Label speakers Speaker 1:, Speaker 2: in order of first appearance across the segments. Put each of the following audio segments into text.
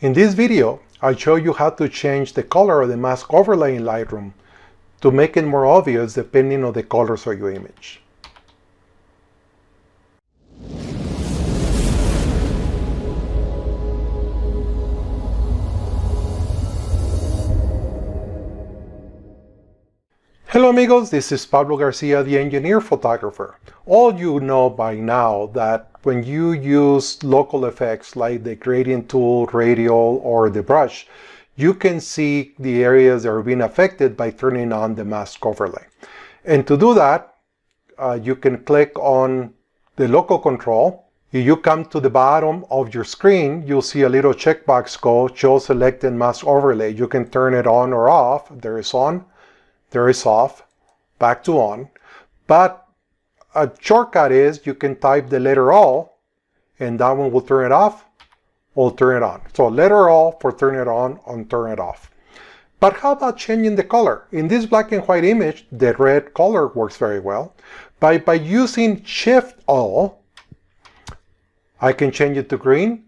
Speaker 1: In this video, I'll show you how to change the color of the mask overlay in Lightroom to make it more obvious depending on the colors of your image. Hello amigos, this is Pablo Garcia, the engineer photographer. All you know by now that when you use local effects like the gradient tool, radial, or the brush, you can see the areas that are being affected by turning on the mask overlay. And to do that, you can click on the local control. If you come to the bottom of your screen, you'll see a little checkbox called Show Selected Mask Overlay. You can turn it on or off. There is on. There is off, back to on. But a shortcut is you can type the letter O, and that one will turn it off, will turn it on. So letter O for turn it on, turn it off. But how about changing the color? In this black and white image, the red color works very well. By using Shift O, I can change it to green.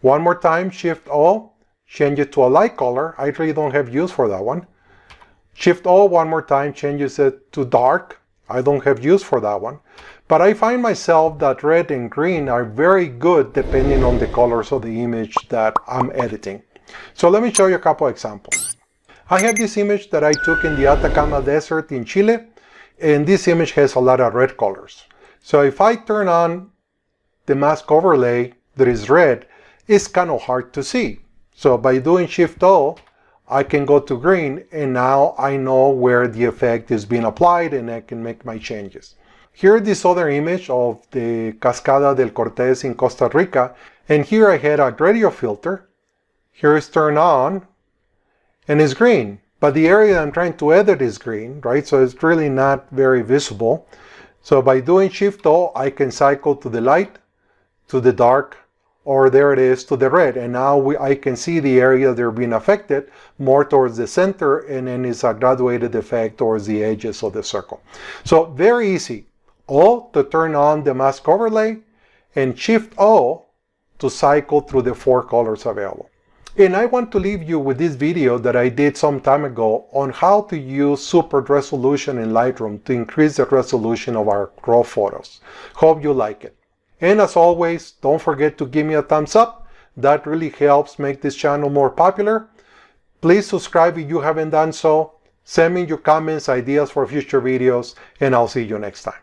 Speaker 1: One more time, Shift O, change it to a light color. I really don't have use for that one. Shift O one more time changes it to dark. I don't have use for that one. But I find myself that red and green are very good depending on the colors of the image that I'm editing. So let me show you a couple examples. I have this image that I took in the Atacama Desert in Chile, and this image has a lot of red colors. So if I turn on the mask overlay that is red, it's kind of hard to see. So by doing Shift O, I can go to green, and now I know where the effect is being applied and I can make my changes. Here this other image of the Cascada del Cortez in Costa Rica, and here I had a radio filter. Here is turned on and it's green, but the area I'm trying to edit is green, right? So it's really not very visible. So by doing Shift O, I can cycle to the light, to the dark, or there it is to the red, and now I can see the area they're being affected more towards the center, and then it's a graduated effect towards the edges of the circle. So very easy. O to turn on the mask overlay, and Shift O to cycle through the four colors available. And I want to leave you with this video that I did some time ago on how to use super resolution in Lightroom to increase the resolution of our raw photos. Hope you like it. And as always, don't forget to give me a thumbs up. That really helps make this channel more popular. Please subscribe if you haven't done so. Send me your comments, ideas for future videos, and I'll see you next time.